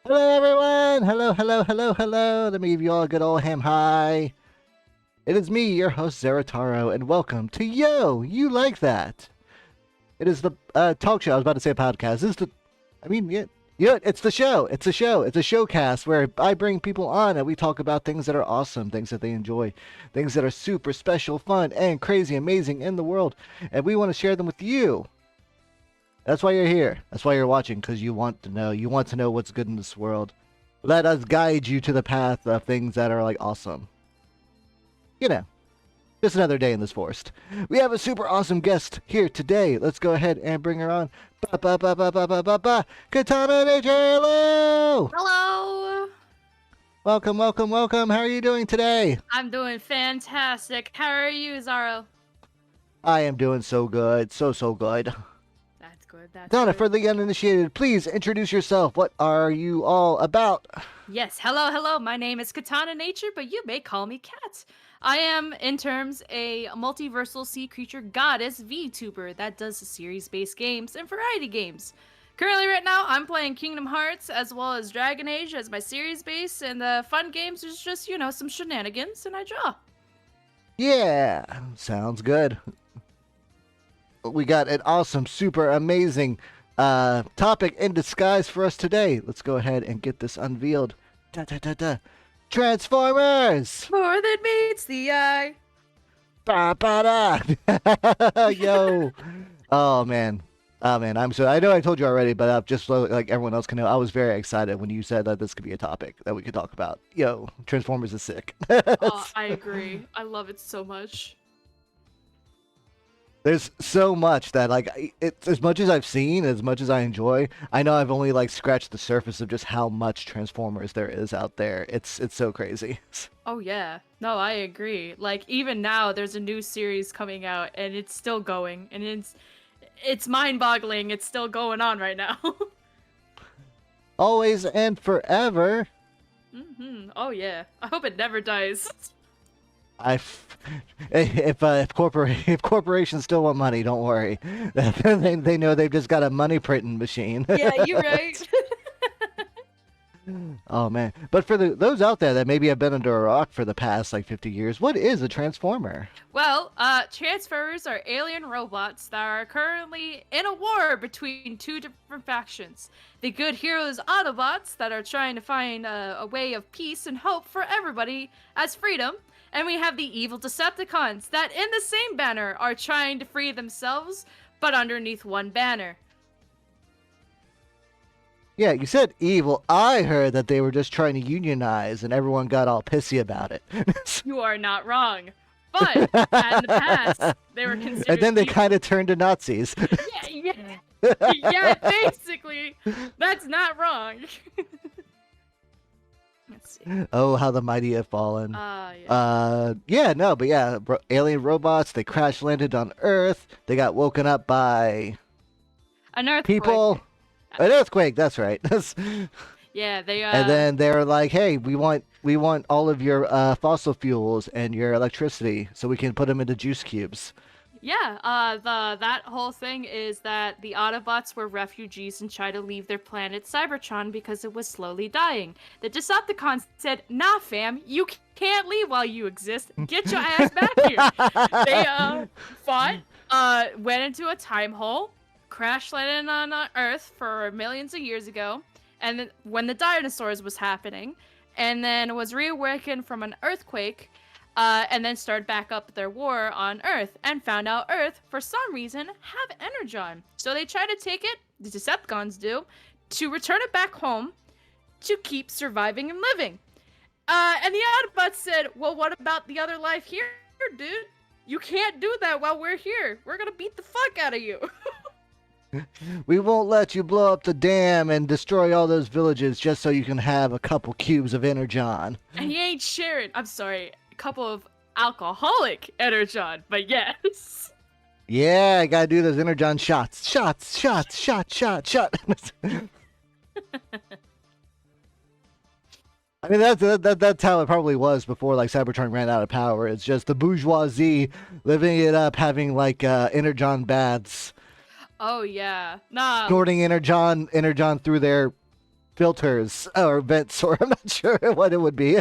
Hello, everyone! Hello. Let me give you all a good old ham hi. It is me, your host, Zarataro, and welcome to Yo! You Like That! It is the talk show. I was about to say podcast. This is the... it's the show. It's a show. It's a showcast where I bring people on and we talk about things that are awesome, things that they enjoy, things that are super special, fun, and crazy, amazing in the world. And we want to share them with you. That's why you're here. That's why you're watching, because you want to know. You want to know what's good in this world. Let us guide you to the path of things that are, like, awesome. You know, just another day in this forest. We have a super awesome guest here today. Let's go ahead and bring her on. Katana Nature, hello! Hello! Welcome. How are you doing today? I'm doing fantastic. How are you, Zaro? I am doing so good. So good. That's good. Donna, for the uninitiated, please introduce yourself. What are you all about? Yes, hello. My name is Katana Nature, but you may call me Kat. I am, in terms, a multiversal sea creature goddess VTuber that does series-based games and variety games. Currently, right now, I'm playing Kingdom Hearts as well as Dragon Age as my series base, and the fun games is just, some shenanigans, and I draw. Yeah, sounds good. We got an awesome, super amazing topic in disguise for us today. Let's go ahead and get this unveiled. Da, da, da, da. Transformers! More than meets the eye. Ba, ba, da. Yo. Oh, man. Oh, man. I know I told you already, but just so like everyone else can know, I was very excited when you said that this could be a topic that we could talk about. Yo, Transformers is sick. Oh, I agree. I love it so much. There's so much that it's as much as I've seen, as much as I enjoy. I know I've only like scratched the surface of just how much Transformers there is out there. It's so crazy. Oh yeah. No, I agree. Like even now there's a new series coming out and it's still going and it's mind-boggling. It's still going on right now. Always and forever. Oh yeah. I hope it never dies. I, if corporations still want money, don't worry. They know they've just got a money printing machine. Yeah, you're right. Oh man! But for those out there that maybe have been under a rock for the past like 50 years, what is a transformer? Well, Transferers are alien robots that are currently in a war between two different factions. The good heroes Autobots that are trying to find a way of peace and hope for everybody as freedom. And we have the evil Decepticons that in the same banner are trying to free themselves, but underneath one banner. Yeah, you said evil. I heard that they were just trying to unionize, and everyone got all pissy about it. You are not wrong. But in the past, they were considered And then they evil. kind of turned to Nazis. Yeah, basically. That's not wrong. Let's see. Oh, how the mighty have fallen. Yeah. Yeah, no, but yeah, alien robots. They crash landed on Earth. They got woken up by An earthquake. people. An earthquake. That's right. Yeah, they And then they're like, "Hey, we want all of your fossil fuels and your electricity, so we can put them into juice cubes." Yeah, that whole thing is that the Autobots were refugees and tried to leave their planet Cybertron because it was slowly dying. The Decepticons said, "Nah, fam, you can't leave while you exist. Get your ass back here." They fought, went into a time hole, crash landed on Earth for millions of years ago, and then when the dinosaurs was happening, and then was reawakened from an earthquake. And then started back up their war on Earth and found out Earth, for some reason, have Energon. So they try to take it, the Decepticons do, to return it back home to keep surviving and living. And the Autobots said, well, what about the other life here, dude? You can't do that while we're here. We're gonna beat the fuck out of you. We won't let you blow up the dam and destroy all those villages just so you can have a couple cubes of Energon. And he ain't sharing. I'm sorry. Couple of alcoholic Energon, but yes. Yeah, I gotta do those Energon shots. Shot. I mean, that's how it probably was before like Cybertron ran out of power. It's just the bourgeoisie living it up, having like Energon baths, Oh yeah. Nah. snorting Energon through their filters or vents, or I'm not sure what it would be.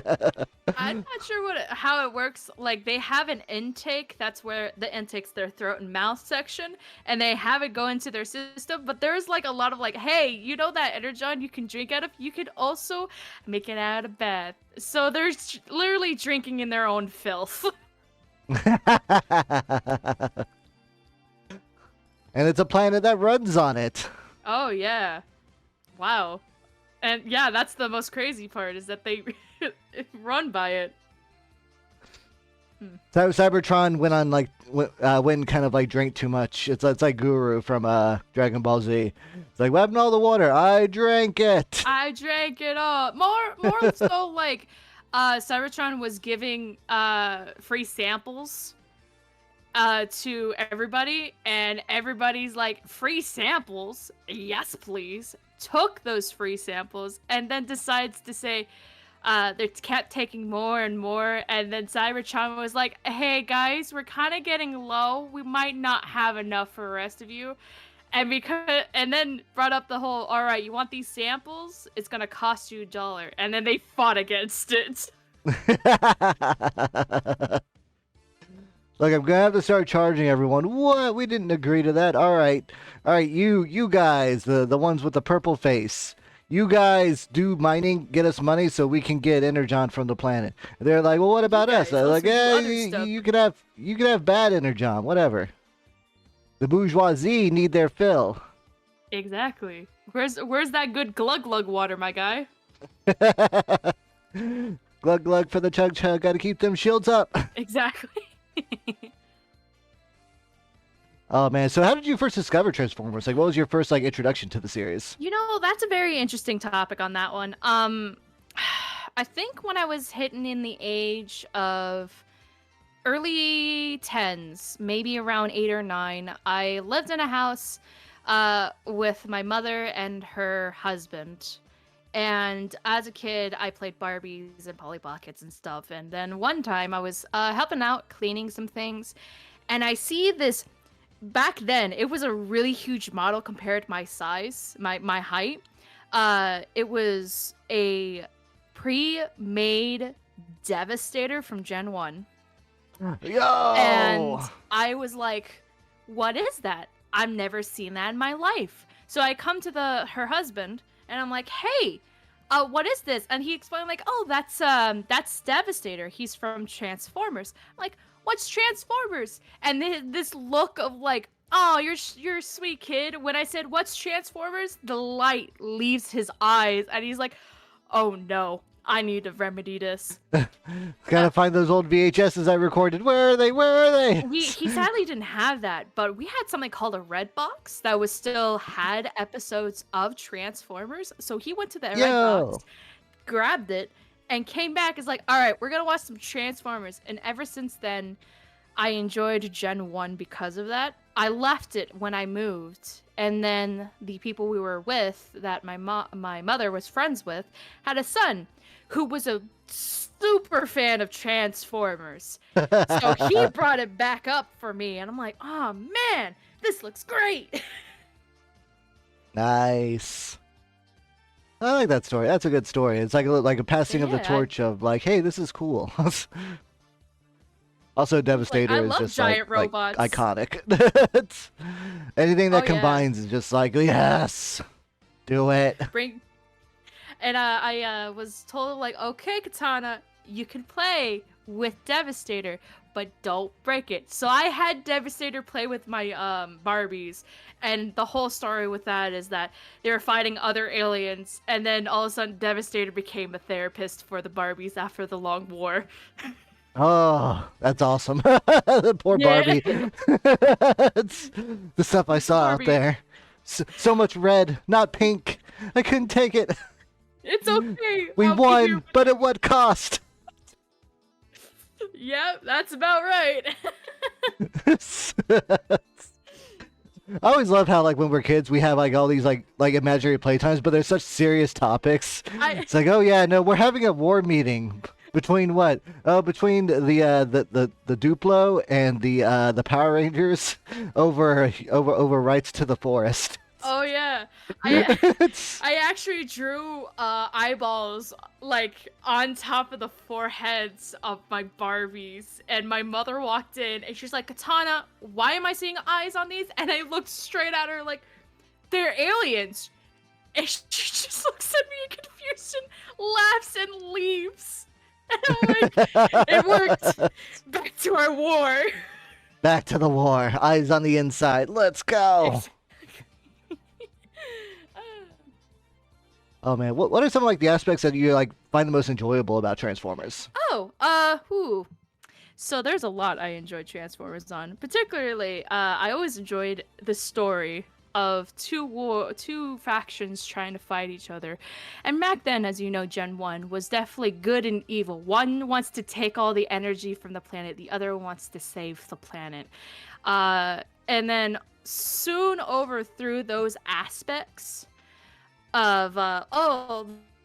I'm not sure how it works. Like they have an intake. That's where the intake's their throat and mouth section, and they have it go into their system. But there's like a lot of like, hey, you know that Energon you can drink out of? You could also make it out of bath. So they're literally drinking in their own filth. And it's a planet that runs on it. Oh yeah. Wow. And yeah, that's the most crazy part is that they run by it. So Cybertron went on like went kind of like drank too much. It's like Guru from Dragon Ball Z. It's like, what happened to all the water? I drank it. I drank it all. More so like Cybertron was giving free samples to everybody, and everybody's like, free samples? Yes, please. Took those free samples and then decides to say they kept taking more and more, and then Cybertron was like, hey guys, we're kind of getting low, we might not have enough for the rest of you, and then brought up the whole, all right, you want these samples, it's gonna cost you $1, and then they fought against it. Like, I'm gonna have to start charging everyone. What? We didn't agree to that. All right. You guys, the ones with the purple face. You guys do mining, get us money so we can get energon from the planet. They're like, well, what You about us? guys They're like, also do yeah, other stuff. you can have bad energon, whatever. The bourgeoisie need their fill. Exactly. Where's that good glug glug water, my guy? Glug glug for the chug chug. Got to keep them shields up. Exactly. Oh man, so how did you first discover Transformers? Like, what was your first like introduction to the series? You know, that's a very interesting topic on that one. I think when I was hitting in the age of early tens, maybe around 8 or 9, I lived in a house with my mother and her husband. And as a kid, I played Barbies and Polly Pockets and stuff. And then one time I was helping out, cleaning some things, and I see this. Back then, it was a really huge model compared to my size, my height. It was a pre-made Devastator from Gen 1. And Yo! I was like, what is that? I've never seen that in my life. So I come to her husband and I'm like, hey, what is this? And he explained like, oh, that's Devastator. He's from Transformers. I'm like, what's Transformers? And this look of like, oh, you're a sweet kid. When I said what's Transformers, the light leaves his eyes and he's like, oh no, I need to remedy this. Gotta find those old VHSs I recorded. Where are they? Where are they? He sadly didn't have that, but we had something called a red box that was still had episodes of Transformers. So he went to the red box, Yo! grabbed it, and came back. Is like, all right, we're gonna watch some Transformers. And ever since then, I enjoyed Gen 1 because of that. I left it when I moved, and then the people we were with, that my mother was friends with, had a son who was a super fan of Transformers. So he brought it back up for me, and I'm like, oh man, this looks great. Nice. I like that story. That's a good story. It's like a passing of the Yeah, torch of like, hey, this is cool. Also, like, Devastator I is love just giant like robots. iconic. It's- anything Oh that yeah, combines is just like, yes, do it. bring. And I was told like, okay, Katana, you can play with Devastator, but don't break it. So I had Devastator play with my Barbies, and the whole story with that is that they were fighting other aliens, and then all of a sudden Devastator became a therapist for the Barbies after the long war. Oh, that's awesome. The poor Yeah, Barbie. It's the stuff I saw out Barbie, there. So much red, not pink. I couldn't take it. it's okay. We I'll be here. won, but at what cost? Yep, that's about right. I always love how like when we're kids we have like all these like imaginary playtimes, but they're such serious topics. I It's like, oh yeah, no, we're having a war meeting between what? Oh, between the Duplo and the Power Rangers over rights to the forest. Oh yeah. I It's I actually drew eyeballs like on top of the foreheads of my Barbies, and my mother walked in and she's like, Katana, why am I seeing eyes on these? And I looked straight at her like, they're aliens. And she just looks at me in confusion, laughs, and leaves. And I'm like, it worked. Back to our war. back to the war. Eyes on the inside. Let's go. Oh man, what are some like the aspects that you like find the most enjoyable about Transformers? Oh, who? So there's a lot I enjoyed Transformers on. Particularly, I always enjoyed the story of two factions trying to fight each other. And back then, as you know, Gen 1 was definitely good and evil. One wants to take all the energy from the planet, the other wants to save the planet. And then soon overthrew those aspects of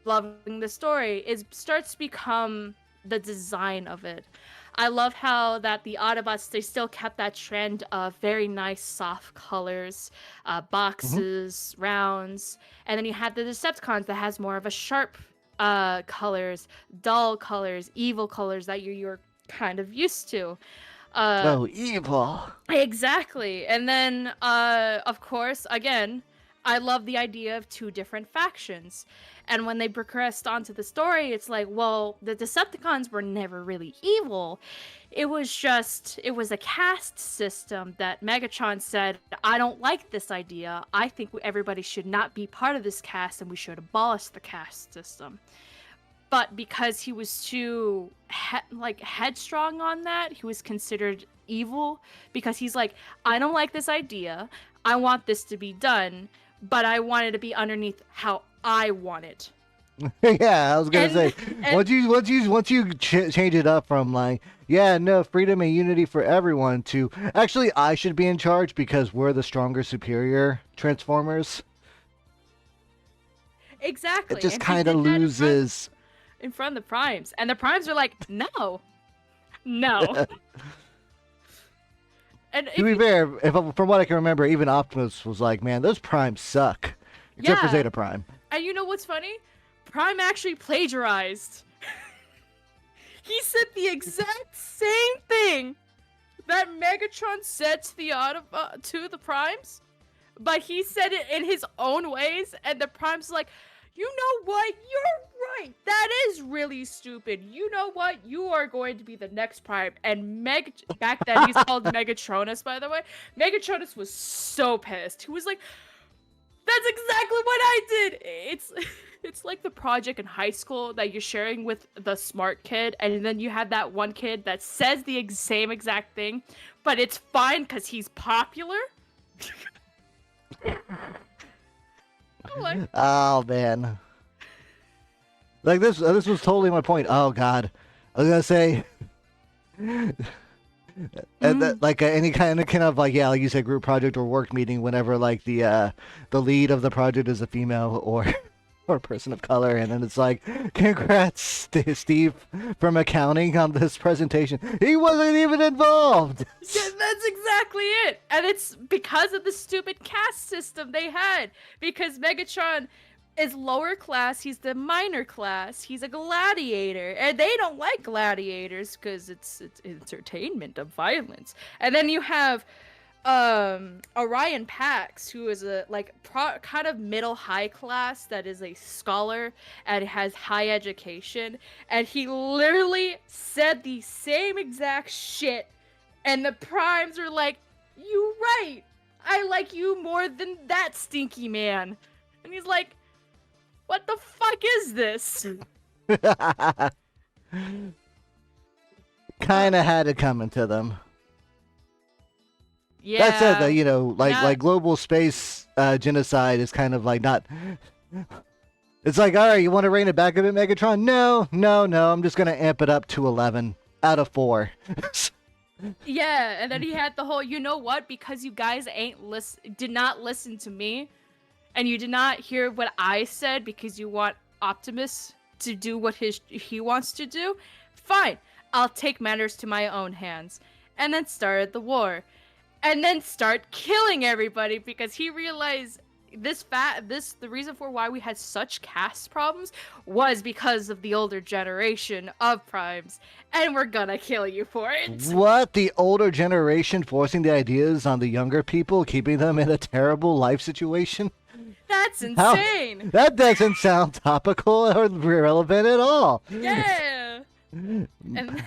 loving the story, it starts to become the design of it. I love how that the Autobots, they still kept that trend of very nice soft colors, Hmm. boxes, rounds, and then you have the Decepticons that has more of a sharp colors, dull colors, evil colors that you're kind of used to. Uh, Oh, evil. Exactly. And then, of course, again, I love the idea of two different factions. And when they progressed onto the story, it's like, well, the Decepticons were never really evil. It was a caste system that Megatron said, I don't like this idea. I think everybody should not be part of this caste and we should abolish the caste system. But because he was too headstrong on that, he was considered evil because he's like, I don't like this idea. I want this to be done, but I want it to be underneath how I want it. Yeah, I was gonna And say and once you change it up from like, yeah, no, freedom and unity for everyone to actually I should be in charge because we're the stronger, superior Transformers. It exactly. just And he kind of did that loses. in front of the primes. And the primes are like, "No. No." And To if be you fair, from what I can remember, even Optimus was like, "Man, those primes suck," except for yeah. Zeta Prime. And you know what's funny? Prime actually plagiarized. He said the exact same thing that Megatron said to to the Primes, but he said it in his own ways, and the Primes like, you know what? You're right. That is really stupid. You know what? You are going to be the next Prime. And back then he's called Megatronus, by the way. Megatronus was so pissed. He was like, that's exactly what I did. It's like the project in high school that you're sharing with the smart kid, and then you have that one kid that says the same exact thing, but it's fine because he's popular. Like, Oh man, like this was totally my point. Oh god, I was gonna say. And that, like any kind of like yeah, like you said, group project or work meeting. Whenever like the lead of the project is a female or or a person of color, and then it's like, congrats, Steve, from accounting on this presentation. He wasn't even involved. yeah, that's exactly it. And it's because of the stupid caste system they had. Because Megatron is lower class, he's the minor class, he's a gladiator. And they don't like gladiators because it's entertainment of violence. And then you have Orion Pax, who is a kind of middle high class that is a scholar and has high education, and he literally said the same exact shit, and the primes are like, you right, I like you more than that stinky man. And he's like, what the fuck is this? Kind of had it coming to them. Yeah. That said, though, you know, Yeah. like global space genocide is kind of like not. It's like, all right, you want to rein it back a bit, Megatron? No, no, no. I'm just gonna amp it up to 11 out of 4. Yeah, and then he had the whole, you know what? Because you guys did not listen to me, and you did not hear what I said because you want Optimus to do what he wants to do. Fine, I'll take matters to my own hands, and then started the war, and then start killing everybody because he realized the reason for why we had such caste problems was because of the older generation of primes, and we're gonna kill you for it. What? The older generation forcing the ideas on the younger people, keeping them in a terrible life situation? That's How? insane. That doesn't sound topical or relevant at all. Yeah. And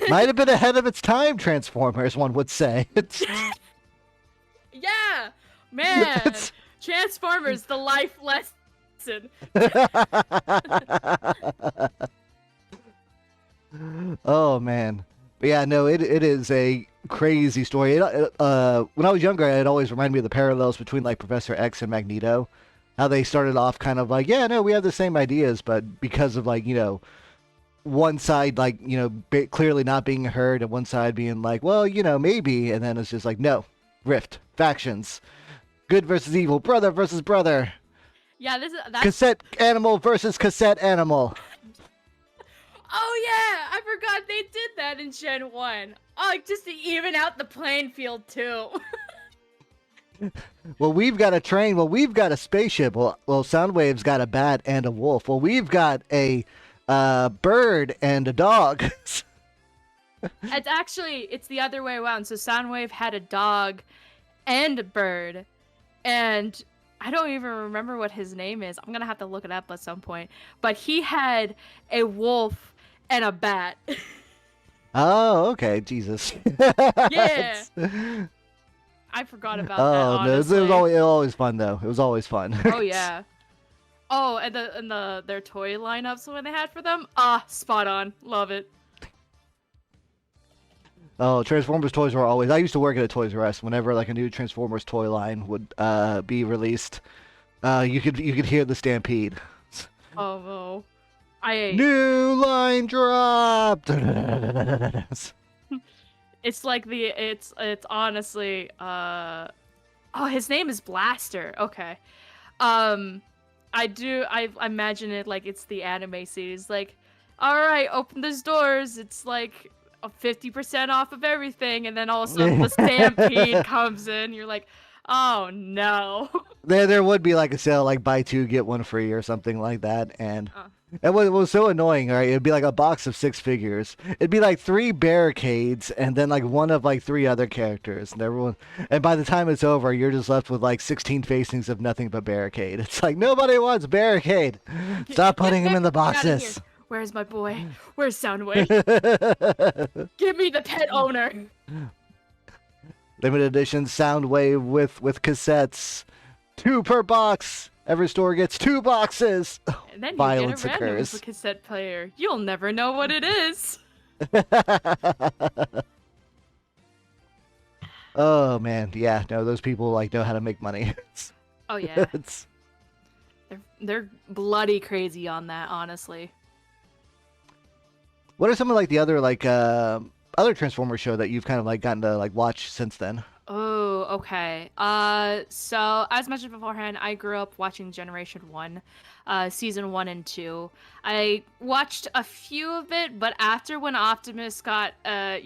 Might have been ahead of its time, Transformers, one would say. yeah, man. Transformers, the life lesson. Oh man, but yeah, no, it is a crazy story. When I was younger, it always reminded me of the parallels between like Professor X and Magneto, how they started off kind of like, yeah, no, we have the same ideas, but because of like one side like clearly not being heard, and one side being like, well, maybe, and then it's just like, no, rift, factions, good versus evil, brother versus brother, Yeah, that's. cassette animal versus cassette animal. Oh yeah, I forgot they did that in Gen 1. Oh, just to even out the playing field too. Well, we've got a train. Well, we've got a spaceship. Well, Soundwave's got a bat and a wolf. Well, we've got a bird and a dog. It's the other way around. So Soundwave had a dog and a bird, and I don't even remember what his name is. I'm gonna have to look it up at some point. But he had a wolf and a bat. Oh, okay, Jesus. Yeah, I forgot about that, Oh no, honestly. it was always fun though. It was always fun. Oh yeah. Oh, and their toy lineups when they had for them. Spot on. Love it. Oh, Transformers toys were always. I used to work at a Toys R Us. Whenever like a new Transformers toy line would be released, you could hear the stampede. Oh no. I New line drop. It's like it's honestly oh, his name is Blaster. Okay. Um I imagine it like it's the anime series, like, all right, open those doors. It's like 50% off of everything, and then all of a sudden the stampede comes in. You're like, oh no. There would be like a sale, like buy two get one free or something like that, and Uh, it was so annoying. Right, it'd be like a box of 6 figures. It'd be like 3 barricades, and then like one of like 3 other characters, and everyone. And by the time it's over, you're just left with like 16 facings of nothing but barricade. It's like nobody wants barricade. Stop putting them in the Get out of here. boxes. Where's my boy? Where's Soundwave? Give me the pet owner. Limited edition Soundwave with cassettes, 2 per box. Every store gets 2 boxes. And then you Violence get a random occurs. cassette player. You'll never know what it is. Oh man, yeah, no, those people like know how to make money. Oh yeah, It's- they're bloody crazy on that, honestly. what are some of like the other like other Transformers show that you've kind of like gotten to like watch since then? Oh, okay. So as mentioned beforehand, I grew up watching Generation 1, season 1 and 2. I watched a few of it, but after when Optimus got, had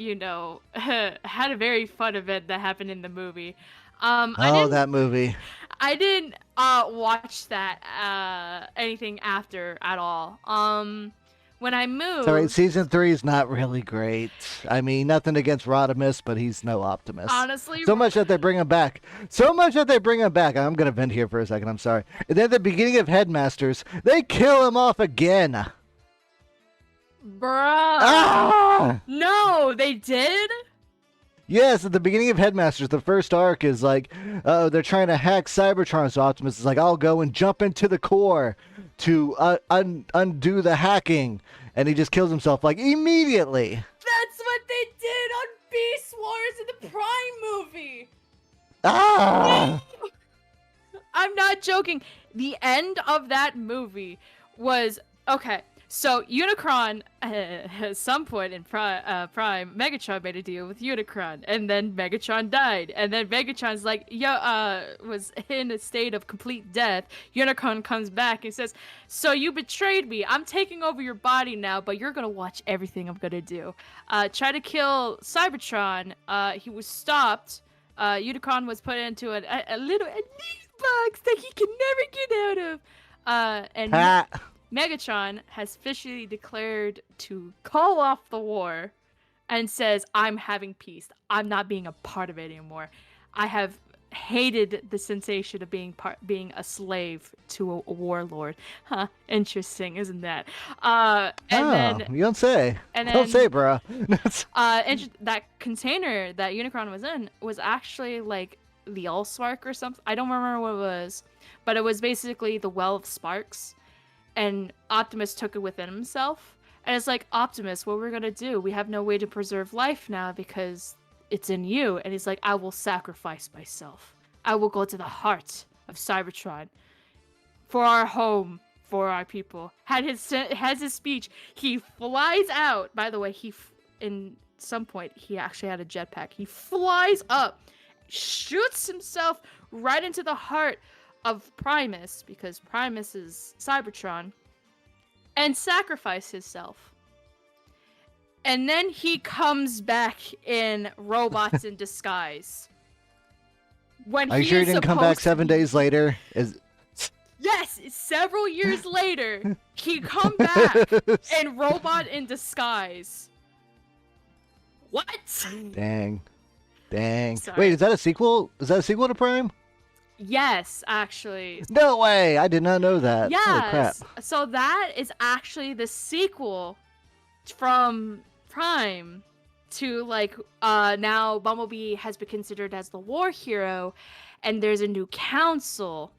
a very fun event that happened in the movie. Um, I Oh, didn't, that movie. I didn't, watch that, anything after at all. When I Sorry, moved, season 3 is not really great. I mean, nothing against Rodimus, but he's no Optimus. honestly, So much that they bring him back. So much that they bring him back. I'm gonna vent here for a second. I'm sorry. And then at the beginning of Headmasters, they kill him off again. bruh. Ah! No, they did? Yes, at the beginning of Headmasters, the first arc is like, they're trying to hack Cybertron. So Optimus is like, I'll go and jump into the core to undo the hacking, and he just kills himself like immediately. That's what they did on Beast Wars in the Prime movie. Ah! I'm not joking. The end of that movie was okay. So Unicron, at some point in Prime, Megatron made a deal with Unicron, and then Megatron died, and then Megatron's like, was in a state of complete death. Unicron comes back and says, "So you betrayed me. I'm taking over your body now, but you're gonna watch everything I'm gonna do." Try to kill Cybertron. He was stopped. Unicron was put into a little box that he can never get out of. And Ha! Megatron has officially declared to call off the war and says, I'm having peace. I'm not being a part of it anymore. I have hated the sensation of being a slave to a warlord. Huh, interesting, isn't that? You don't say. And Don't say, then bro. that container that Unicron was in was actually like the Allspark or something. I don't remember what it was, but it was basically the Well of Sparks, and Optimus took it within himself. And it's like, Optimus, what we're gonna do? We have no way to preserve life now because it's in you. And he's like, I will sacrifice myself. I will go to the heart of Cybertron for our home, for our people. Has his speech. He flies out. By the way, in some point he actually had a jetpack. He flies up, shoots himself right into the heart of Primus, because Primus is Cybertron, and sacrifices himself. And then he comes back in robots in disguise. When Are you sure he didn't come back 7 days later? Yes, several years later, he come back in robot in disguise. What? Dang. Dang. Wait, Sorry. is that a sequel? Is that a sequel to Prime? Yes, actually. No way! I did not know that. Holy crap. Yes. So that is actually the sequel from Prime to like now Bumblebee has been considered as the war hero and there's a new council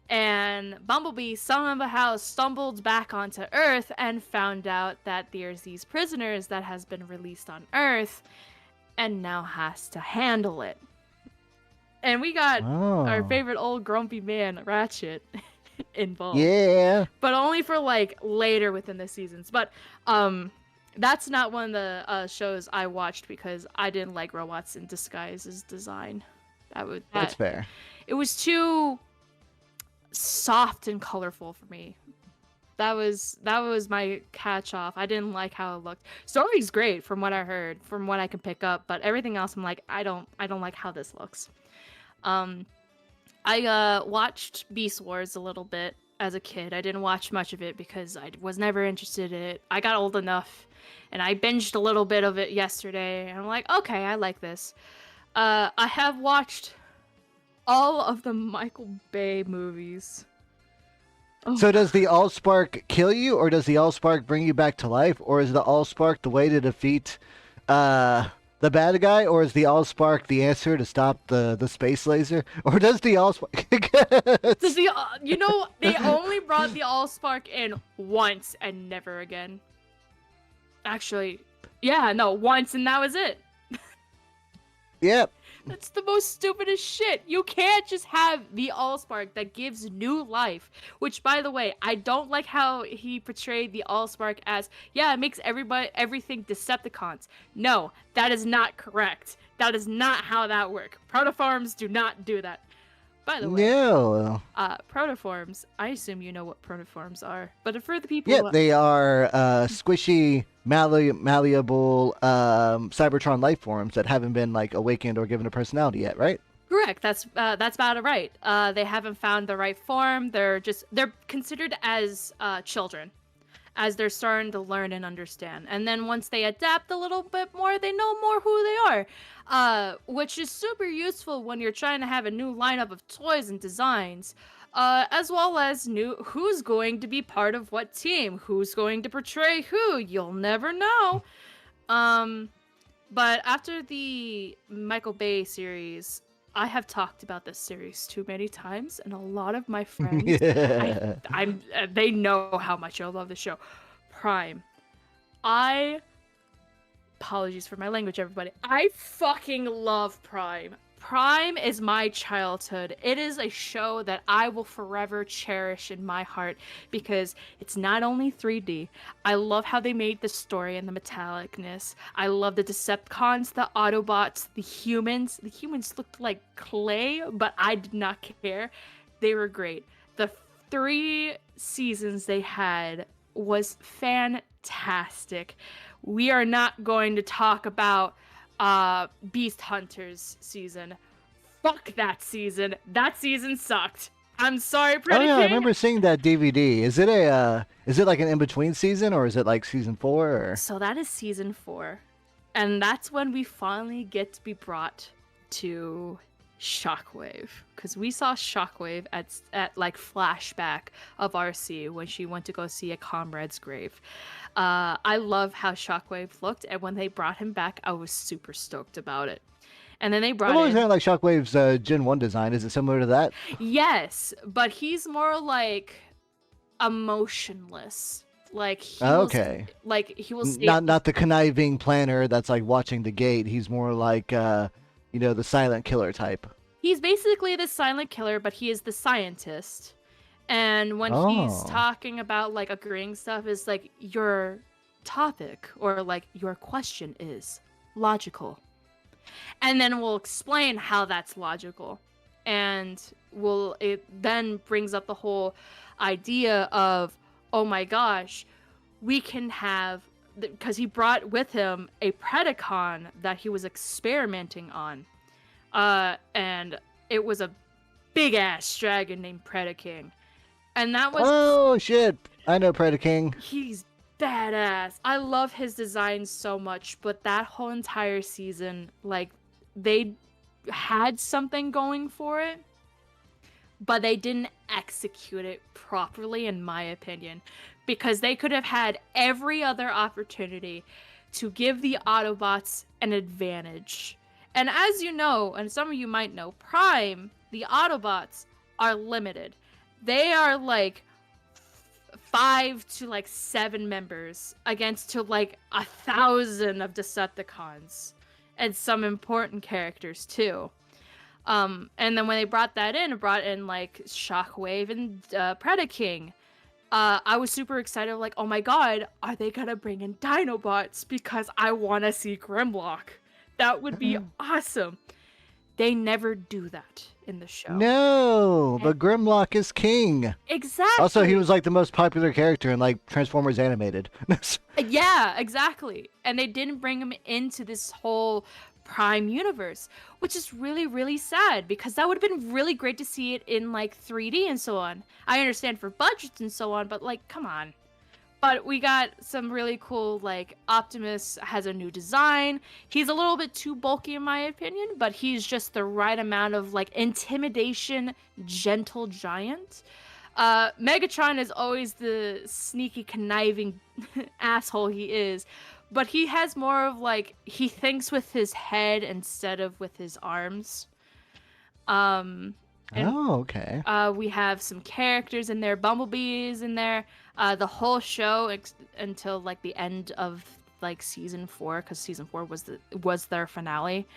and Bumblebee somehow stumbled back onto Earth and found out that there's these prisoners that has been released on Earth and now has to handle it. And we got our Oh. favorite old grumpy man Ratchet involved, Yeah. but only for like later within the seasons. But that's not one of the shows I watched because I didn't like Robots in Disguise's design. That's That fair. it was too soft and colorful for me. That was my catch off. I didn't like how it looked. Story's great from what I heard, from what I can pick up, but everything else I'm like I don't like how this looks. Um I watched Beast Wars a little bit as a kid. I didn't watch much of it because I was never interested in it. I got old enough and I binged a little bit of it yesterday and I'm like, "Okay, I like this." I have watched all of the Michael Bay movies. Oh, So does the Allspark kill you, or does the Allspark bring you back to life, or is the Allspark the way to defeat uh, the bad guy, or is the Allspark the answer to stop the space laser, or does the Allspark? does the they only brought the Allspark in once and never again. Actually, yeah, no, once and that was it. Yep. That's the most stupidest shit. You can't just have the Allspark that gives new life. Which, by the way, I don't like how he portrayed the Allspark as, yeah, it makes everything Decepticons. No, that is not correct. That is not how that works. Protoforms do not do that. By the way, No. protoforms, I assume you know what protoforms are. But for the people Yep, they are squishy, malleable Cybertron life forms that haven't been like awakened or given a personality yet, right? Correct. That's about it. Right. They haven't found the right form. They're considered as children, as they're starting to learn and understand. And then once they adapt a little bit more, they know more who they are, which is super useful when you're trying to have a new lineup of toys and designs, as well as new who's going to be part of what team, who's going to portray who. You'll never know. Um, but after the Michael Bay series, I have talked about this series too many times, and a lot of my friends, Yeah. they know how much I love the show. Prime. I apologies for my language, everybody. I fucking love Prime. Prime is my childhood. It is a show that I will forever cherish in my heart because it's not only 3D. I love how they made the story and the metallicness. I love the Decepticons, the Autobots, the humans. The humans looked like clay, but I did not care. They were great. The 3 seasons they had was fantastic. We are not going to talk about Beast Hunters season. Fuck that season. That season sucked. I'm sorry, Oh Pretty yeah, I King. remember seeing that DVD. Is it like an in between season, or is it like season 4? Or So that is season 4. And that's when we finally get to be brought to Shockwave. Because we saw Shockwave at like flashback of RC when she went to go see a comrade's grave. I love how Shockwave looked, and when they brought him back, I was super stoked about it. And then they I've brought always in had like Shockwave's Gen 1 design. Is it similar to that? yes, but he's more like emotionless. Like Okay. he will say Not the conniving planner that's like watching the gate. He's more like the silent killer type. he's basically the silent killer, but he is the scientist. And when he's Oh. talking about like agreeing stuff is like your topic or like your question is logical. And then we'll explain how that's logical. And it then brings up the whole idea of, oh my gosh, we can have, because he brought with him a Predacon that he was experimenting on. And it was a big ass dragon named Predaking. And that was, Oh shit! I know Predaking. he's badass. I love his design so much, but that whole entire season, like, they had something going for it, but they didn't execute it properly, in my opinion, because they could have had every other opportunity to give the Autobots an advantage. And as you know, and some of you might know, Prime, the Autobots are limited. They are like 5 to 7 members against to like 1,000 of Decepticons and some important characters too. And then when they brought that in, it brought in like Shockwave and Predaking. I was super excited, like, oh my god, are they gonna bring in Dinobots? Because I want to see Grimlock. That would be awesome. They never do that in the show. No, And but Grimlock is king. exactly. Also, he was like the most popular character in like Transformers Animated. Yeah, exactly. And they didn't bring him into this whole Prime universe, which is really, really sad because that would have been really great to see it in like 3D and so on. I understand for budgets and so on, but like, come on. But we got some really cool, like, Optimus has a new design. He's a little bit too bulky in my opinion, but he's just the right amount of like intimidation, gentle giant. Megatron is always the sneaky, conniving asshole he is, but he has more of like he thinks with his head instead of with his arms. And Oh, okay. we have some characters in there. Bumblebee is in there. The whole show until like the end of like season 4, because season 4 was their finale.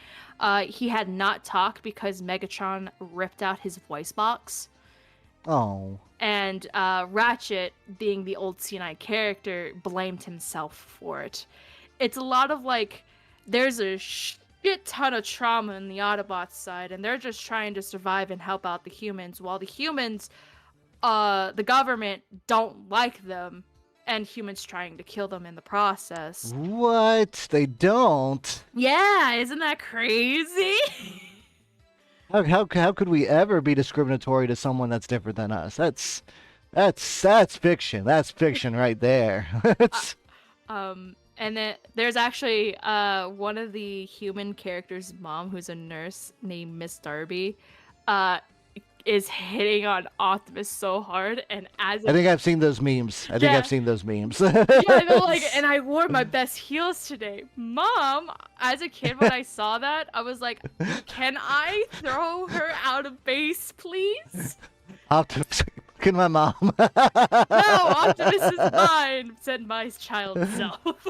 He had not talked because Megatron ripped out his voice box. Oh. And Ratchet, being the old CNI character, blamed himself for it. It's a lot of like, there's a shit ton of trauma in the Autobots side, and they're just trying to survive and help out the humans, while the humans, the government don't like them, and humans trying to kill them in the process. What? They don't? Yeah, isn't that crazy? How could we ever be discriminatory to someone that's different than us? That's fiction. That's fiction right there. And then there's actually one of the human characters' mom, who's a nurse named Miss Darby, is hitting on Optimus so hard, and as I think I've seen those memes. I think I've seen those memes. yeah, they're like, and I wore my best heels today, Mom. As a kid, when I saw that, I was like, can I throw her out of base, please? Optimus, look at my mom. No, Optimus is mine, said my child self.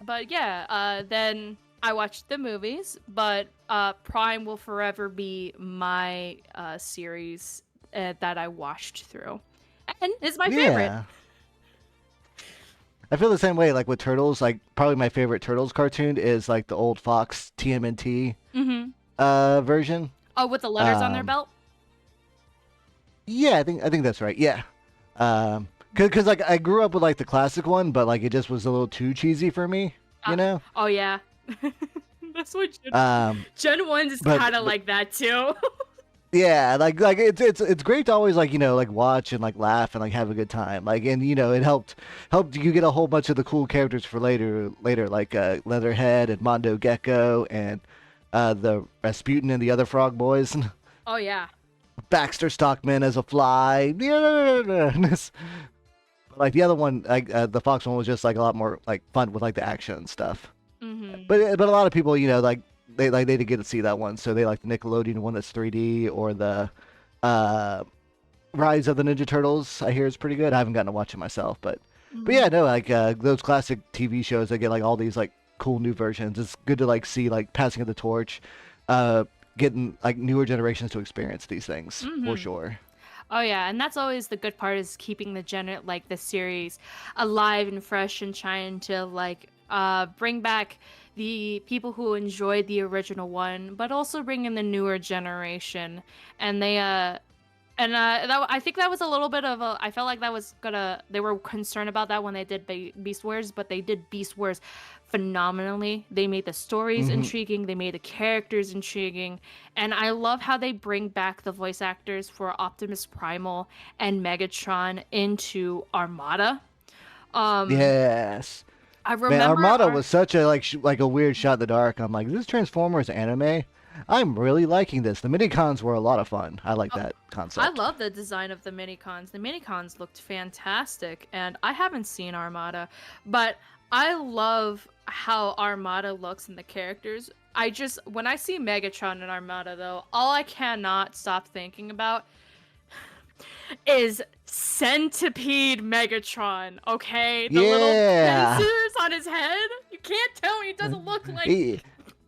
But yeah, then I watched the movies, but Prime will forever be my series that I watched through, and it's my favorite. I feel the same way. Like with Turtles, like probably my favorite Turtles cartoon is like the old Fox TMNT version. Oh, with the letters on their belt. Yeah, I think that's right. Yeah, cause like I grew up with like the classic one, but like it just was a little too cheesy for me, you know. Oh yeah. That's what Gen 1 is kind of like that too. Yeah, like it's great to always like like watch and like laugh and like have a good time. Like, and it helped you get a whole bunch of the cool characters for later like Leatherhead and Mondo Gecko and the Rasputin and the other Frog Boys. Oh yeah. Baxter Stockman as a fly. Like the other one, like the Fox one was just like a lot more like fun with like the action and stuff. But a lot of people, like they didn't get to see that one, so they like the Nickelodeon one that's 3D or the Rise of the Ninja Turtles. I hear is pretty good. I haven't gotten to watch it myself, but yeah, no, like those classic TV shows that get like all these like cool new versions. It's good to like see like passing of the torch, getting like newer generations to experience these things for sure. Oh yeah, and that's always the good part, is keeping the series alive and fresh and trying to like bring back the people who enjoyed the original one, but also bring in the newer generation. And I think that was a little bit of a, I felt like that was they were concerned about that when they did Beast Wars, but they did Beast Wars phenomenally. They made the stories intriguing, they made the characters intriguing, and I love how they bring back the voice actors for Optimus Primal and Megatron into Armada. Um, Yes. I Man, remember Armada our was such a like a weird shot in the dark. I'm like, is this Transformers anime? I'm really liking this. The minicons were a lot of fun. I like oh, that I concept. love the design of the minicons. The minicons looked fantastic, and I haven't seen Armada, but I love how Armada looks and the characters. I just when I see Megatron and Armada though, all I cannot stop thinking about is Centipede Megatron, okay? The little Yeah. pincers on his head? You can't tell me he doesn't look like He,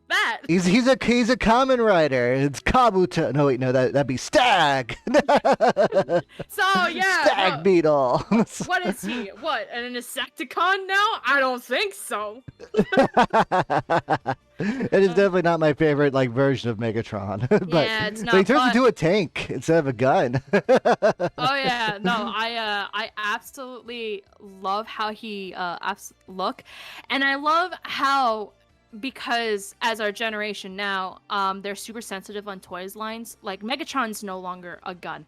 that. he's a common rider. It's Kabuto. No wait, no that'd be Stag. So, yeah, Stag no. Beetle. What is he? What, an Insecticon now? I don't think so. It is Uh, definitely not my favorite like version of Megatron, but yeah, it's he not, turns but into a tank instead of a gun. oh yeah, no, I absolutely love how he look, and I love how because as our generation now, they're super sensitive on toys lines. Like Megatron's no longer a gun.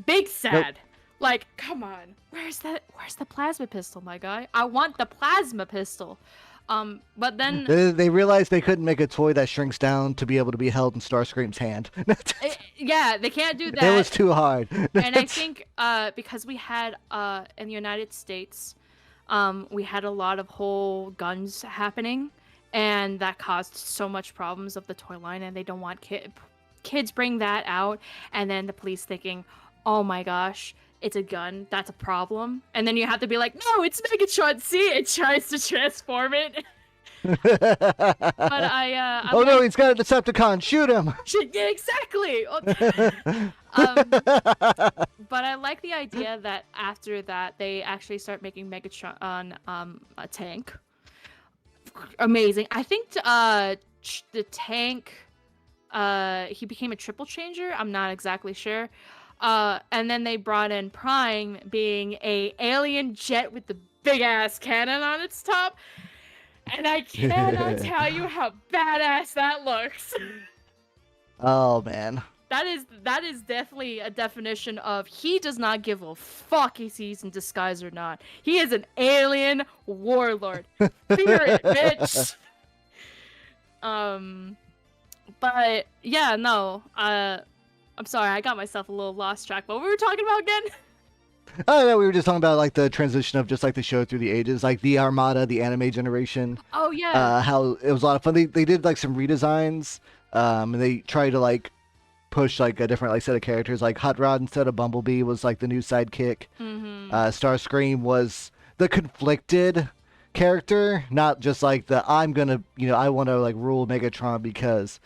Big Nope. sad. Like, come on, where's the plasma pistol, my guy? I want the plasma pistol. But then They realized they couldn't make a toy that shrinks down to be able to be held in Starscream's hand. yeah, they can't do It that. was too hard. And I think because we had in the United States, we had a lot of whole guns happening, and that caused so much problems of the toy line, and they don't want kids bring that out, and then the police thinking, oh my gosh, it's a gun, that's a problem, and then you have to be like, no, it's Megatron. See, it tries to transform it. But I'm Oh no, like, he's got a Decepticon! Shoot him! yeah, exactly. But I like the idea that after that they actually start making Megatron a tank. Amazing. I think the tank he became a triple changer. I'm not exactly sure. And then they brought in Prime being a alien jet with the big ass cannon on its top. And I cannot tell you how badass that looks. Oh man. That is definitely a definition of he does not give a fuck if he's in disguise or not. He is an alien warlord. Fear it, bitch. Um, but yeah, no. I'm sorry, I got myself a little lost track. What were we talking about again? Oh no, we were just talking about like the transition of just like the show through the ages, like the Armada, the anime generation. Oh yeah. How it was a lot of fun. They did like some redesigns. And they tried to like push like a different like set of characters. Like Hot Rod instead of Bumblebee was like the new sidekick. Mm-hmm. Starscream was the conflicted character, not just like the I'm gonna I want to like rule Megatron because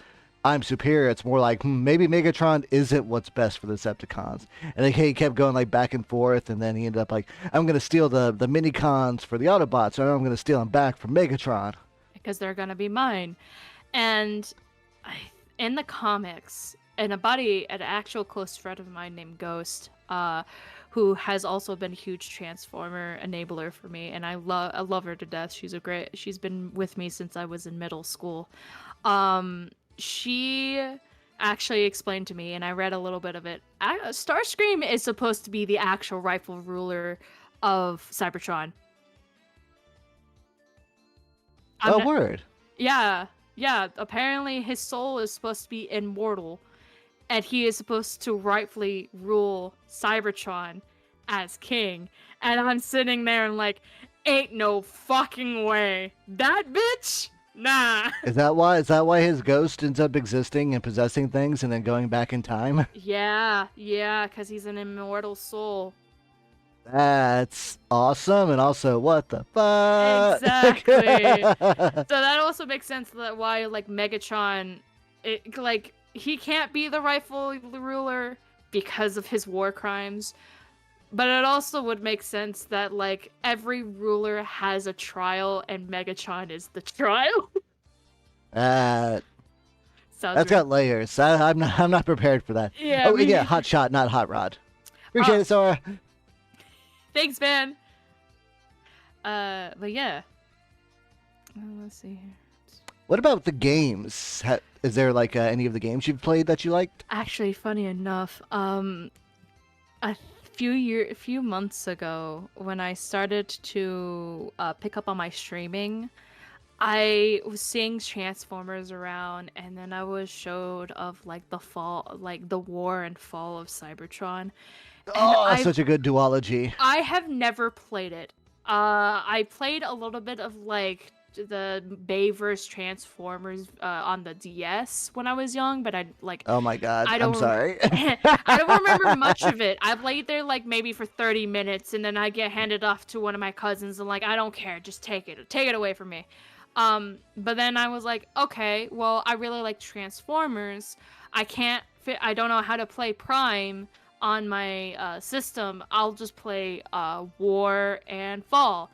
I'm superior. It's more like maybe Megatron isn't what's best for the Decepticons, and he kept going like back and forth, and then he ended up like I'm gonna steal the minicons for the Autobots, so I'm gonna steal them back from Megatron. Because they're gonna be mine. And in the comics, and an actual close friend of mine named Ghost, who has also been a huge Transformer enabler for me, and I love her to death. She's been with me since I was in middle school. She actually explained to me, and I read a little bit of it. Starscream is supposed to be the actual rightful ruler of Cybertron. I'm Oh, not, word. yeah, yeah. Apparently, his soul is supposed to be immortal, and he is supposed to rightfully rule Cybertron as king. And I'm sitting there and like, ain't no fucking way. That bitch? Nah. Is that why? Is that why his ghost ends up existing and possessing things and then going back in time? Yeah, because he's an immortal soul. That's awesome. And also, what the fuck? Exactly. So that also makes sense that why like Megatron, like he can't be the rightful ruler because of his war crimes. But it also would make sense that like every ruler has a trial and Megatron is the trial. uh, Sounds that's weird. got layers. I'm not prepared for that. Yeah, Oh, me yeah, neither. hot shot, not hot rod. Appreciate Oh. it, Sora. Thanks, man. But yeah. Let's see here. What about the games? Is there like any of the games you've played that you liked? Actually, funny enough, I a few months ago, when I started to pick up on my streaming, I was seeing Transformers around, and then I was showed of like the fall, like the war and fall of Cybertron, and Oh, such a good duology. I have never played it. I played a little bit of like the Bayverse Transformers on the DS when I was young, but Oh my God, I I'm don't sorry. I don't remember much of it. I played there like maybe for 30 minutes, and then I get handed off to one of my cousins and like I don't care, just take it away from me. But then I was like, okay, well, I really like Transformers. I don't know how to play Prime on my system. I'll just play War and Fall.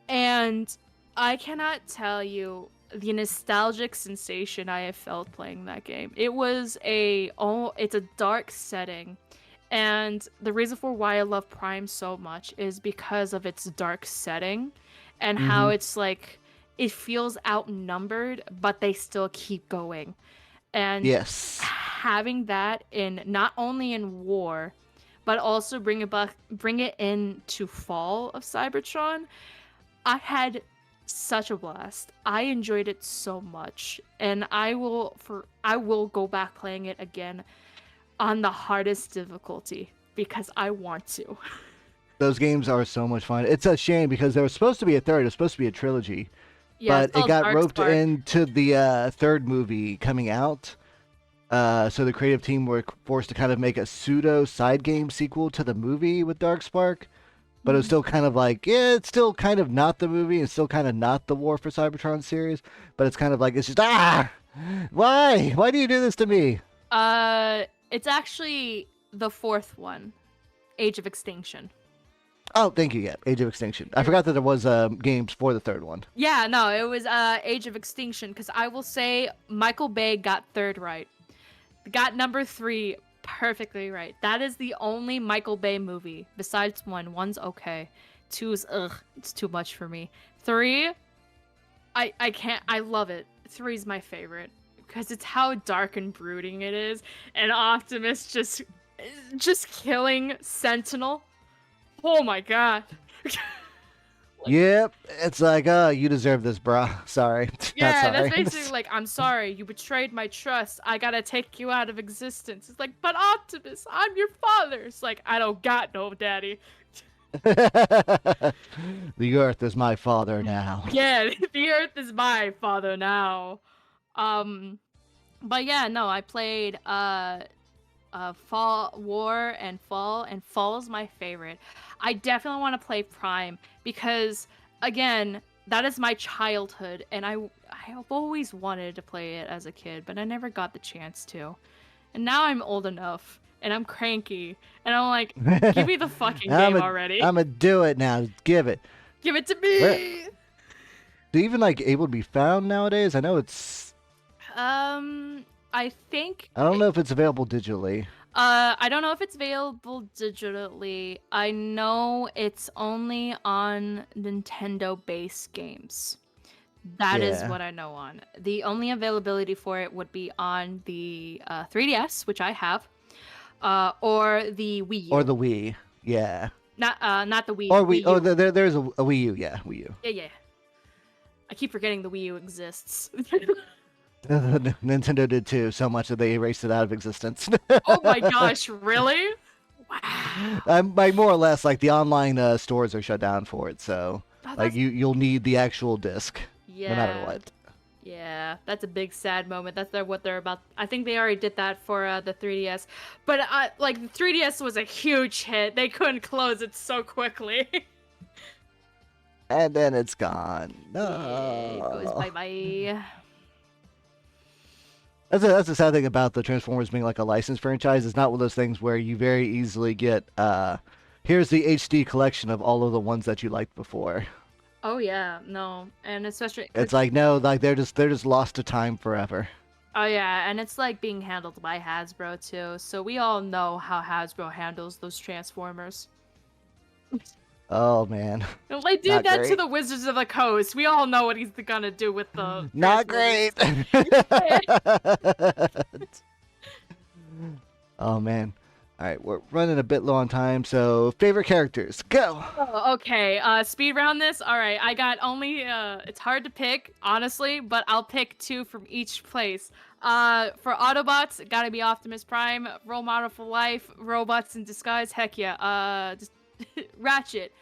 And I cannot tell you the nostalgic sensation I have felt playing that game. It's a dark setting. And the reason for why I love Prime so much is because of its dark setting and how Hmm. it's like it feels outnumbered, but they still keep going. And Yes. having that in not only in war, but also bring it into fall of Cybertron, I had such a blast. I enjoyed it so much, and I will go back playing it again on the hardest difficulty because I want to. Those games are so much fun. It's a shame because there was supposed to be a third. It was supposed to be a trilogy, Yeah, it's but it called got Dark roped Spark. into the third movie coming out. So the creative team were forced to kind of make a pseudo side game sequel to the movie with Darkspark, but it was Mhm. still kind of like, yeah, it's still kind of not the movie. It's still kind of not the War for Cybertron series, but it's kind of like, it's just, why? Why do you do this to me? It's actually the fourth one, Age of Extinction. Oh, thank you. Yeah, Age of Extinction. I forgot that there was games for the third one. Yeah, no, it was Age of Extinction because I will say Michael Bay got third right. Got number three perfectly right. That is the only Michael Bay movie besides one. One's okay. Two's ugh, it's too much for me. Three, I can't. I love it. Three's my favorite because it's how dark and brooding it is, and Optimus just killing Sentinel. Oh my god. Like, Yep, it's like, you deserve this, brah. Sorry, not yeah, that's sorry. basically like, I'm sorry, you betrayed my trust. I gotta take you out of existence. It's like, but Optimus, I'm your father. It's like, I don't got no daddy. The Earth is my father now. Yeah, the Earth is my father now. Um, but yeah, no, I played Fall War and Fall's my favorite. I definitely want to play Prime because again, that is my childhood and I've always wanted to play it as a kid, but I never got the chance to. And now I'm old enough and I'm cranky and I'm like, give me the fucking I'm game a, already. I'm a do it now. Give it. Give it to Where me. they even like able to be found nowadays? I know it's. I think I don't know if it's available digitally. I don't know if it's available digitally. I know it's only on Nintendo base games. That is Yeah, what I know on. The only availability for it would be on the 3DS, which I have, or the Wii or U. the Wii. Yeah, Not the or Wii Oh, U. there's a Wii U. Yeah, Wii U. Yeah, yeah. I keep forgetting the Wii U exists. Nintendo did too, so much that they erased it out of existence. Oh my gosh, really? Wow. Like more or less, like the online stores are shut down for it. So Oh, like that's you'll need the actual disc, no matter yeah. what. Yeah, that's a big sad moment. What they're about. I think they already did that for the 3DS, but like the 3DS was a huge hit. They couldn't close it so quickly. And then it's gone. Yeah, it goes No. bye bye. That's the sad thing about the Transformers being like a licensed franchise. It's not one of those things where you very easily get here's the HD collection of all of the ones that you liked before. Oh yeah, no, and especially It's like no, like they're just lost to time forever. oh yeah, and it's like being handled by Hasbro too. So we all know how Hasbro handles those Transformers. Oh man, And they did not that to great. the Wizards of the Coast. We all know what he's gonna do with the Not Transformers. great. Oh man. All right, we're running a bit low on time, so favorite characters, go. Oh, okay. Speed round this. All right. I got only. It's hard to pick, honestly, but I'll pick two from each place. For Autobots, gotta be Optimus Prime, role model for life, robots in disguise. Heck yeah. Just Ratchet.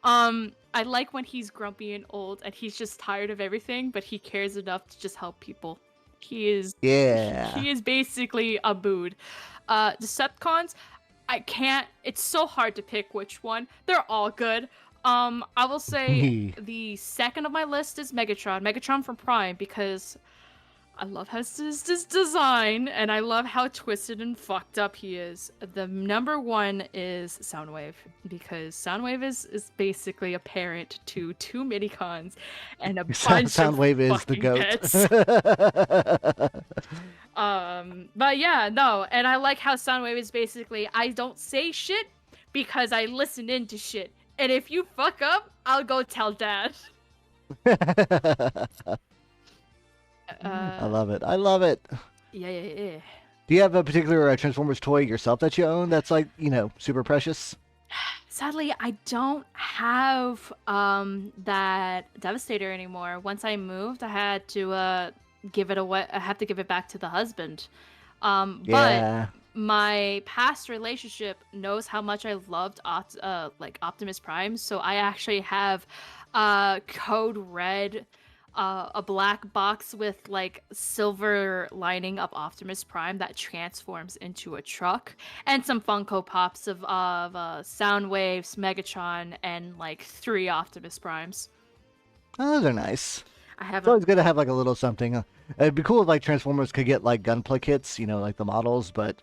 I like when he's grumpy and old, and he's just tired of everything, but he cares enough to just help people. He is. Yeah. He is basically a bood. Decepticons. I can't. It's so hard to pick which one. They're all good. I will say the second of my list is Megatron. Megatron from Prime because I love his design and I love how twisted and fucked up he is. The number one is Soundwave because Soundwave is basically a parent to two minicons and a bunch of Soundwave is the fucking goat. pets. But yeah, no, and I like how Soundwave is basically I don't say shit because I listen into shit. And if you fuck up, I'll go tell dad. I love it. I love it. Yeah. Do you have a particular Transformers toy yourself that you own that's like, super precious? Sadly, I don't have that Devastator anymore. Once I moved, I had to give it away. I have to give it back to the husband. Yeah. But my past relationship knows how much I loved like Optimus Prime, so I actually have Code Red, a black box with like silver lining up Optimus Prime that transforms into a truck, and some Funko Pops of Soundwaves, Megatron, and like 3 Optimus Primes. Oh, those are nice. I have It's always good to have like a little something. It'd be cool if like Transformers could get like gunplay kits, like the models, but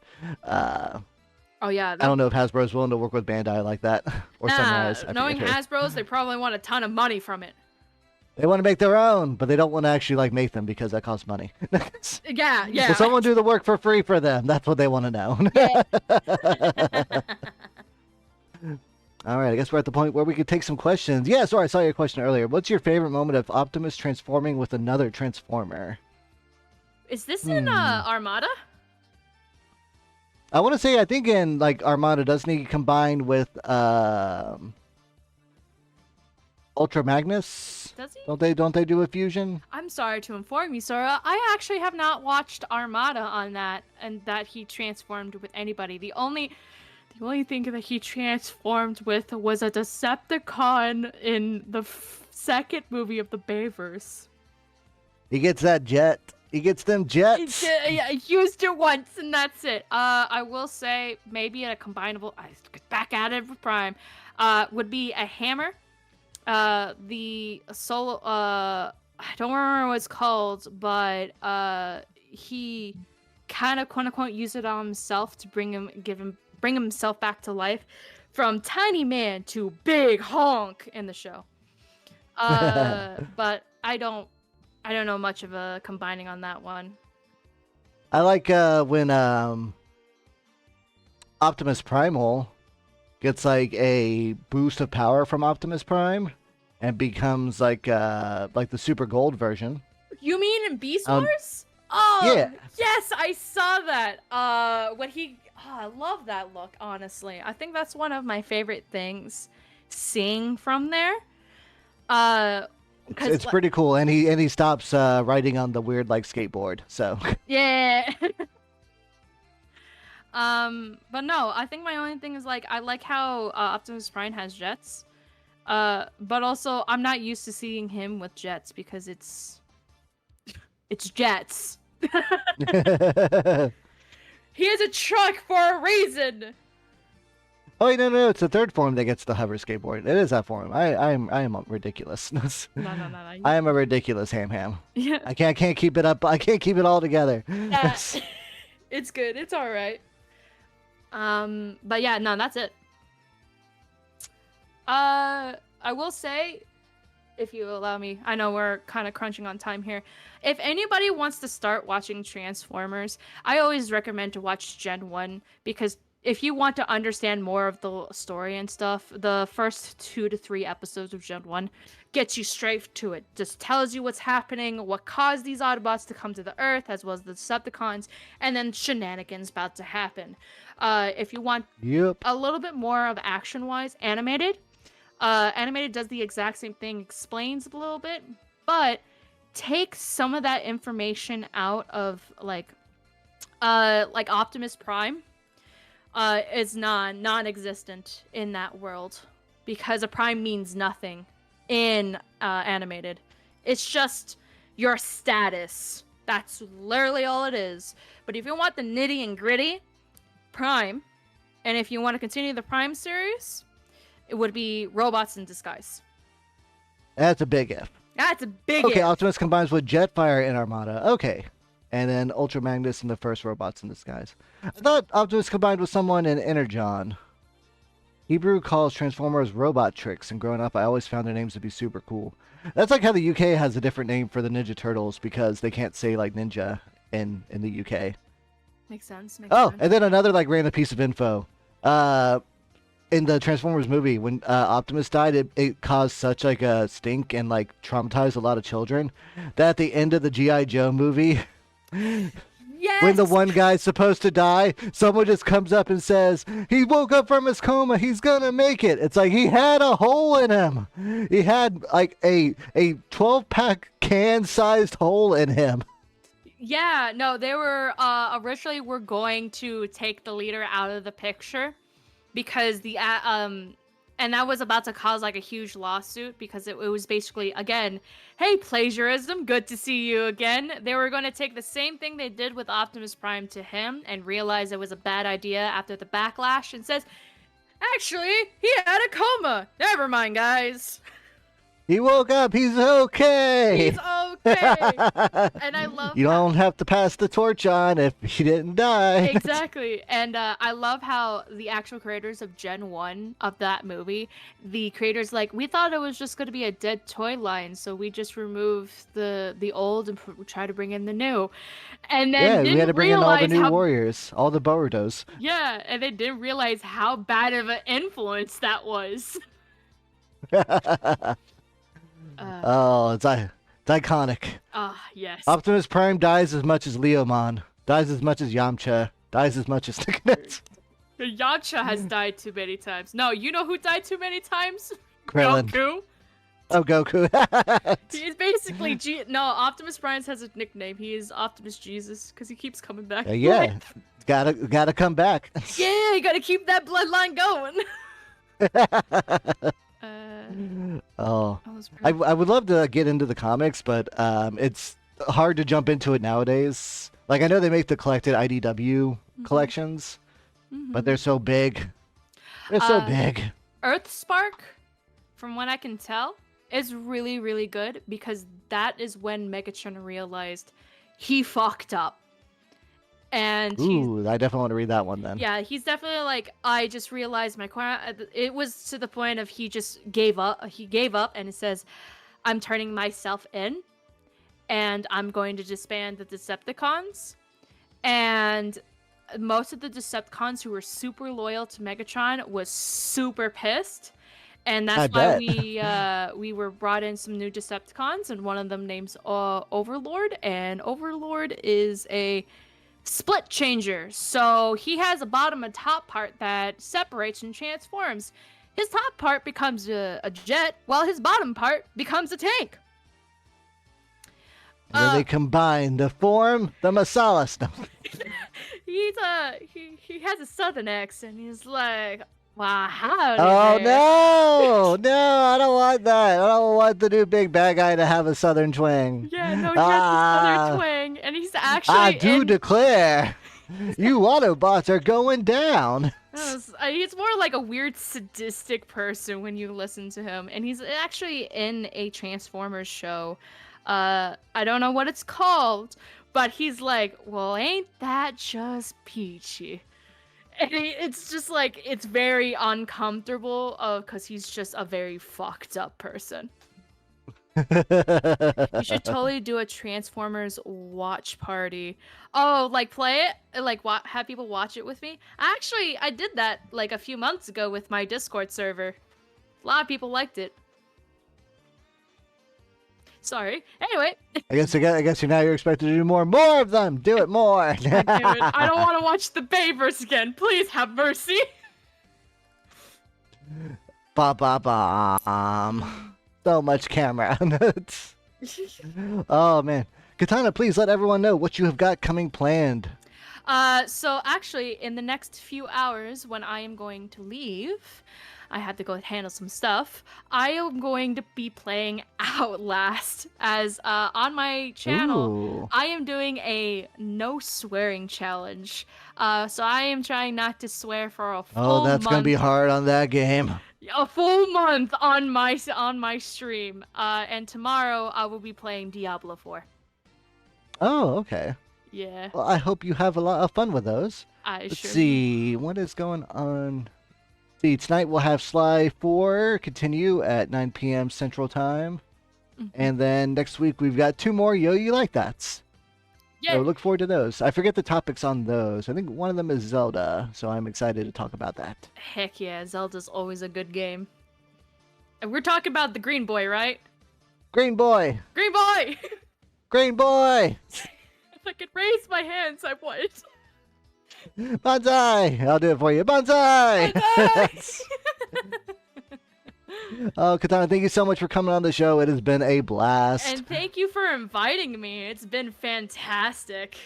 Oh yeah, I don't know if Hasbro's willing to work with Bandai like that or Sunrise. knowing Hasbro's, they probably want a ton of money from it. They want to make their own, but they don't want to actually like make them because that costs money. Yeah. So someone do the work for free for them. That's what they want to know. Yeah. All right, I guess we're at the point where we could take some questions. Yeah, sorry, I saw your question earlier. What's your favorite moment of Optimus transforming with another Transformer? Is this in Armada? I want to say I think in like Armada, doesn't he combine with Ultra Magnus? Does he? Don't they do a fusion? I'm sorry to inform you, Sora. I actually have not watched Armada on that, and that he transformed with anybody. The only thing that he transformed with was a Decepticon in the second movie of the Bayverse. He gets that jet. He gets them jets. Yeah, I used it once, and that's it. I will say maybe a combinable. I get back at it with Prime. Would be a hammer. The solo. I don't remember what it's called, but he kind of quote unquote used it on himself to bring himself back to life, from tiny man to big honk in the show. But I don't know much of a combining on that one. I like when Optimus Primal gets like a boost of power from Optimus Prime and becomes like the Super Gold version. You mean in Beast Wars? Oh, yeah. Yes, I saw that. When he, I love that look. Honestly, I think that's one of my favorite things seeing from there. It's pretty cool, and he stops riding on the weird like skateboard. So yeah. But no, I think my only thing is like I like how Optimus Prime has jets. But also I'm not used to seeing him with jets because it's jets. He has a truck for a reason. Oh wait, no, it's the third form that gets the hover skateboard. It is that form. I am ridiculous. No. I am a ridiculous ham. Yeah. I can't keep it up. I can't keep it all together. Yeah. It's good. It's all right. But yeah, no, that's it. I will say, if you allow me, I know we're kind of crunching on time here. If anybody wants to start watching Transformers, I always recommend to watch Gen 1 because if you want to understand more of the story and stuff, the first 2 to 3 episodes of Gen 1 gets you straight to it. Just tells you what's happening, what caused these Autobots to come to the Earth, as well as the Decepticons, and then shenanigans about to happen. If you want Yep. a little bit more of action-wise, animated does the exact same thing, explains a little bit, but takes some of that information out of like Optimus Prime is non-existent in that world because a prime means nothing in animated. It's just your status. That's literally all it is. But if you want the nitty and gritty, Prime, and if you want to continue the Prime series, it would be Robots in Disguise. That's a big if. That's a big Okay, if. Optimus combines with Jetfire and Armada. Okay. And then Ultra Magnus and the first Robots in Disguise. I thought Optimus combined with someone in Energon. Hebrew calls Transformers robot tricks, and growing up, I always found their names to be super cool. That's like how the UK has a different name for the Ninja Turtles because they can't say like ninja in the UK. Makes sense. And then another like random piece of info. In the Transformers movie, when Optimus died, it caused such like a stink and like traumatized a lot of children that at the end of the G.I. Joe movie, Yes! when the one guy's supposed to die, someone just comes up and says, he woke up from his coma, he's gonna make it. It's like he had a hole in him. He had like a 12-pack can-sized hole in him. Yeah, no, they were originally were going to take the leader out of the picture because and that was about to cause like a huge lawsuit because it was basically, again, hey, plagiarism, good to see you again. They were going to take the same thing they did with Optimus Prime to him and realize it was a bad idea after the backlash and says, actually, he had a coma. Never mind, guys. He woke up. He's okay. He's okay. And I love you don't have to pass the torch on if he didn't die. Exactly. And I love how the actual creators of Gen 1 of that movie, the creators we thought it was just going to be a dead toy line, so we just removed the old and try to bring in the new. And then we had to bring in all the new warriors, all the Borutos. Yeah, and they didn't realize how bad of an influence that was. It's iconic. Yes. Optimus Prime dies as much as Leomon, dies as much as Yamcha, dies as much as Nicknets. Yamcha has died too many times. No, you know who died too many times? Krillin. Goku. Oh, Goku. He's basically No, Optimus Prime has a nickname. He is Optimus Jesus because he keeps coming back. Yeah, gotta come back. Yeah, you gotta keep that bloodline going. I would love to get into the comics, but it's hard to jump into it nowadays. Like, I know they make the collected IDW collections, but they're so big. They're so big. Earthspark, from what I can tell, is really, really good because that is when Megatron realized he fucked up. And I definitely want to read that one then. Yeah, he's definitely like, I just realized my corner. It was to the point of he just gave up. He gave up, and it says, I'm turning myself in, and I'm going to disband the Decepticons. And most of the Decepticons who were super loyal to Megatron was super pissed. And that's why we were brought in some new Decepticons, and one of them names Overlord, and Overlord is a split changer, so he has a bottom and top part that separates and transforms. His top part becomes a jet, while his bottom part becomes a tank. And then they combine to form the Masala stuff. He has a southern accent. He's like, wow, howdy there. No, I don't want that. I don't want the new big bad guy to have a southern twang. Yeah, no, he has a southern twang, and he's actually I do declare, you Autobots are going down. He's more like a weird sadistic person when you listen to him, and he's actually in a Transformers show. I don't know what it's called, but he's like, well, ain't that just peachy? And it's just like, it's very uncomfortable because he's just a very fucked up person. You should totally do a Transformers watch party. Oh, like play it, like have people watch it with me. Actually, I did that like a few months ago with my Discord server. A lot of people liked it. Sorry. Anyway, I guess now you're expected to do more of them. Do it more. God damn it. I don't want to watch the Bayverse again. Please have mercy. Ba ba ba. So much camera. Oh man, Katana, please let everyone know what you have got coming planned. So actually, in the next few hours, when I am going to leave, I have to go handle some stuff. I am going to be playing Outlast, as on my channel, Ooh. I am doing a no swearing challenge. So I am trying not to swear for a Oh, full that's gonna month. be hard on that game. A full month on my stream. And tomorrow I will be playing Diablo 4. Oh, okay. Yeah, Well, I hope you have a lot of fun with those. I Let's sure. see what is going on. See, tonight we'll have Sly 4 continue at 9 p.m. Central Time. And then next week we've got 2 more Yo You Like That's. Yeah. So look forward to those. I forget the topics on those. I think one of them is Zelda, so I'm excited to talk about that. Heck yeah, Zelda's always a good game. And we're talking about the Green Boy, right? Green Boy! Green Boy! Green Boy! If I could raise my hands, I would. Bonsai! I'll do it for you. Bonsai! Bonsai! Oh, Katana, thank you so much for coming on the show. It has been a blast. And thank you for inviting me. It's been fantastic.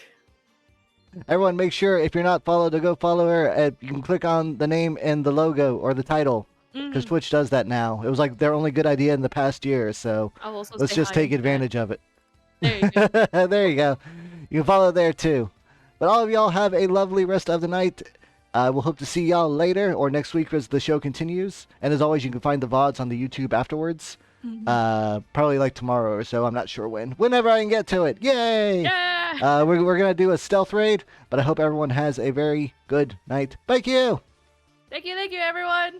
Everyone, make sure if you're not followed to go follow her. You can click on the name and the logo or the title because Twitch does that now. It was like their only good idea in the past year, so I'll also let's say just hi take in advantage of it. There you go. There you go. You can follow there too. But all of y'all have a lovely rest of the night. We'll hope to see y'all later or next week as the show continues. And as always, you can find the VODs on the YouTube afterwards. Probably like tomorrow or so. I'm not sure when. Whenever I can get to it. Yay! Yeah! We're going to do a stealth raid, but I hope everyone has a very good night. Thank you! Thank you, everyone!